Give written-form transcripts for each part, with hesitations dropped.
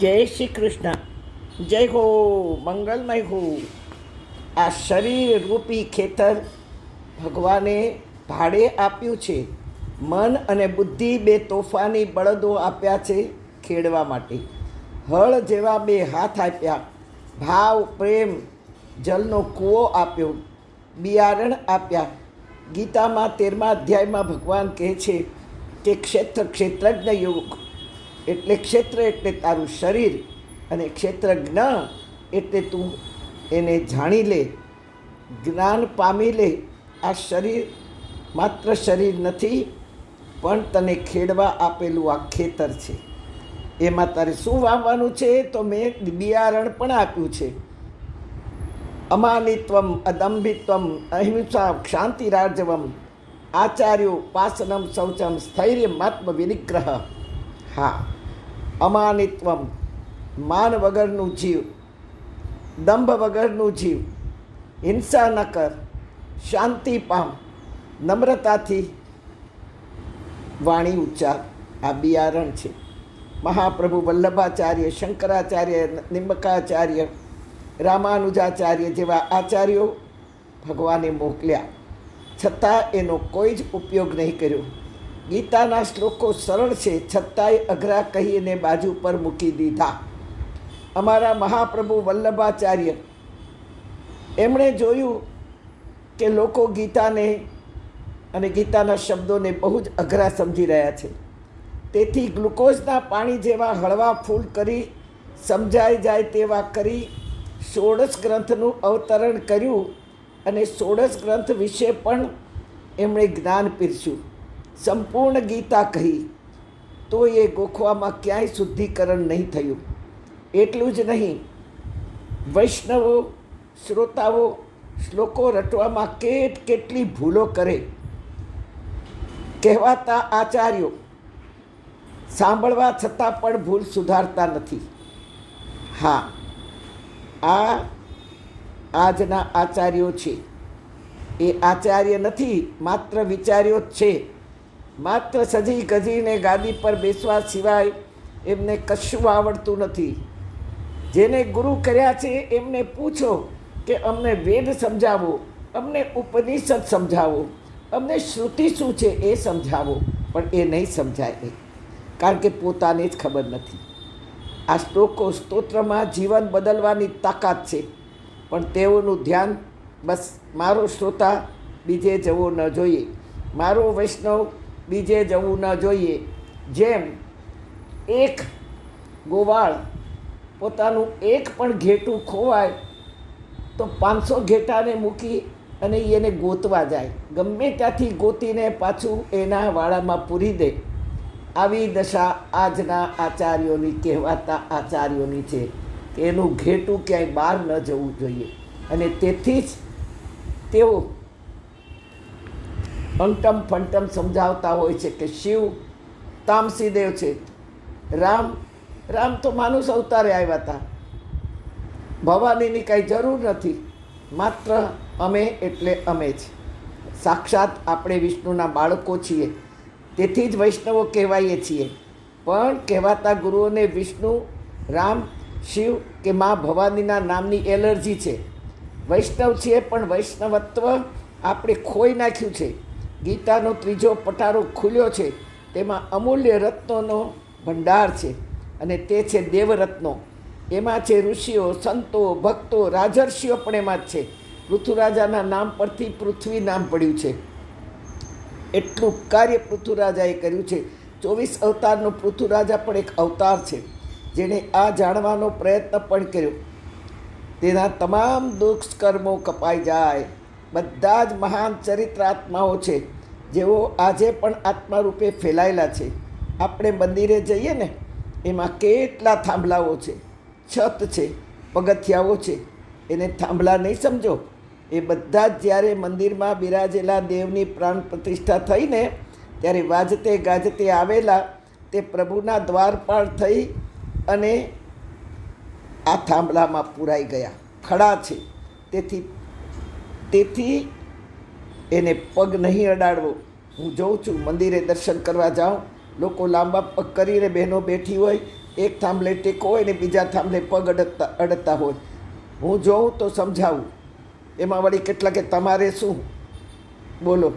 જય શ્રી કૃષ્ણ. જય હો, મંગલમય હો. આ શરીર રૂપી ખેતર ભગવાને ભાડે આપ્યું છે. મન અને બુદ્ધિ બે તોફાની બળદો આપ્યા છે ખેડવા માટે. હળ જેવા બે હાથ આપ્યા, ભાવ પ્રેમ જલનો કૂવો આપ્યો, બિયારણ આપ્યા. ગીતામાં 13મા અધ્યાયમાં ભગવાન કહે છે કે ક્ષેત્રજ્ઞ યોગ એટલે ક્ષેત્ર એટલે તારું શરીર, અને ક્ષેત્રજ્ઞ એટલે તું એને જાણી લે, જ્ઞાન પામી લે. આ શરીર માત્ર શરીર નથી, પણ તને ખેડવા આપેલું આ ખેતર છે. એમાં તારે શું વાવવાનું છે? તો મેં બિયારણ પણ આપ્યું છે. અમાનિત્વમ અદંભિત્વમ અહિંસા ક્ષાંતિરાર્જવમ આચાર્યો પાસનમ શૌચમ સ્થૈર્યમાત્મ વિનિગ્રહ. હા, અમાનિત્વમ માન વગરનું જીવ, દંભ વગરનું જીવ, હિંસા ન કર, શાંતિ પામ, નમ્રતાથી વાણી ઉચ્ચાર. આ બિયારણ છે. મહાપ્રભુ વલ્લભાચાર્ય, શંકરાચાર્ય, નિમ્બકાચાર્ય, રામાનુજાચાર્ય જેવા આચાર્યો ભગવાને મોકલ્યા, છતાં એનો કોઈ જ ઉપયોગ નહીં કર્યો. ગીતાના શ્લોકો સરળ છે, છતાંય અઘરા કહીને બાજુ પર મૂકી દીધા. અમારા મહાપ્રભુ વલ્લભાચાર્ય એમણે જોયું કે લોકો ગીતાને અને ગીતાના શબ્દોને બહુ જ અઘરા સમજી રહ્યા છે. તેથી ગ્લુકોઝના પાણી જેવા હળવા ફૂલ કરી, સમજાઈ જાય તેવા કરી, ષોડશ ગ્રંથનું અવતરણ કર્યું, અને ષોડશ ગ્રંથ વિશે પણ એમણે જ્ઞાન પીરસ્યું. સંપૂર્ણ ગીતા કહી તો એ ગોખવામાં ક્યાંય શુદ્ધિકરણ નહીં થયું. એટલું જ નહીં, વૈષ્ણવો શ્રોતાઓ શ્લોકો રટવામાં કેટલી ભૂલો કરે. કહેવાતા આચાર્યો સાંભળવા છતાં પણ ભૂલ સુધારતા નથી. હા, આ આજના આચાર્યો છે. એ આચાર્ય નથી, માત્ર વિચાર્યો જ છે. માત્ર સજી ગજીને ગાદી પર બેસવા સિવાય એમને કશું આવડતું નથી. જેને ગુરુ કર્યા છે એમને પૂછો કે અમને વેદ સમજાવો, અમને ઉપનિષદ સમજાવો, અમને શ્રુતિ શું છે એ સમજાવો, પણ એ નહીં સમજાય. કારણ કે પોતાને જ ખબર નથી. આ શ્લોકો સ્તોત્રમાં જીવન બદલવાની તાકાત છે, પણ તેઓનું ધ્યાન બસ મારો શ્રોતા બીજે જવો ન જોઈએ, મારો વૈષ્ણવ બીજે જવું ન જોઈએ. જેમ એક ગોવાળ પોતાનું એક પણ ઘેટું ખોવાય તો 500 ઘેટાને મૂકી અને એને ગોતવા જાય, ગમે ત્યાંથી ગોતીને પાછું એના વાડામાં પૂરી દે. આવી દશા આજના આચાર્યોની, કહેવાતા આચાર્યોની છે કે એનું ઘેટું ક્યાંય બહાર ન જવું જોઈએ. અને તેથી જ તેઓ અંટમ ફંટમ સમજાવતા હોય છે કે શિવ તામસી દેવ છે, રામ તો માનુષ અવતારે આવ્યા હતા, ભવાનીની કાંઈ જરૂર નથી, માત્ર અમે એટલે અમે જ. સાક્ષાત આપણે વિષ્ણુના બાળકો છીએ, તેથી જ વૈષ્ણવો કહેવાઈએ છીએ. પણ કહેવાતા ગુરુઓને વિષ્ણુ, રામ, શિવ કે મા ભવાનીના નામની એલર્જી છે. વૈષ્ણવ છીએ, પણ વૈષ્ણવત્વ આપણે ખોઈ નાખ્યું છે. ગીતાનો 3જો પટારો ખુલ્યો છે, તેમાં અમૂલ્ય રત્નોનો ભંડાર છે, અને તે છે દેવરત્નો. એમાં છે ઋષિઓ, સંતો, ભક્તો, રાજર્ષિઓ પણ એમાં જ છે. પૃથ્વીરાજાના નામ પરથી પૃથ્વી નામ પડ્યું છે. એટલું કાર્ય પૃથ્વીરાજાએ કર્યું છે. 24 અવતારનો પૃથ્વીરાજા પણ એક અવતાર છે, જેણે આ જાણવાનો પ્રયત્ન પણ કર્યો. તેના તમામ દુષ્કર્મો કપાઈ જાય. બધા જ મહાન ચરિત્રાત્માઓ છે, જેઓ આજે પણ આત્મા રૂપે ફેલાયેલા છે. આપણે મંદિરે જઈએ ને, એમાં કેટલા થાંભલાઓ છે, છત છે, પગથિયાઓ છે. એને થાંભલા નહીં સમજો. એ બધા જ જ્યારે મંદિરમાં બિરાજેલા દેવની પ્રાણ પ્રતિષ્ઠા થઈને ત્યારે વાજતે ગાજતે આવેલા તે પ્રભુના દ્વારપાળ થઈ અને આ થાંભલામાં પૂરાઈ ગયા, ખડા છે. તેથી એને પગ નહીં અડાડવો. હું જોઉં છું મંદિરે દર્શન કરવા જાઉં, લોકો લાંબા પગ કરીને બહેનો બેઠી હોય, એક થાંભલે ટેકો હોય ને બીજા થાંભલે પગ અડકતા હોય. હું જોઉં તો સમજાવું, એમાં વળી કેટલા કે તમારે શું? બોલો.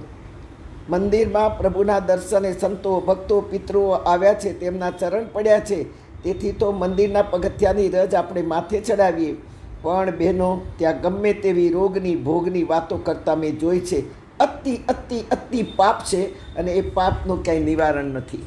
મંદિરમાં પ્રભુના દર્શને સંતો ભક્તો પિતૃઓ આવ્યા છે, તેમના ચરણ પડ્યા છે, તેથી તો મંદિરના પગથિયાની રજ આપણે માથે ચડાવીએ. પણ બહેનો, ત્યાં ગમે તેવી રોગની ભોગની વાતો કરતા મેં જોઈ છે. અતિ અતિ અતિ પાપ છે અને એ પાપનું ક્યાંય નિવારણ નથી.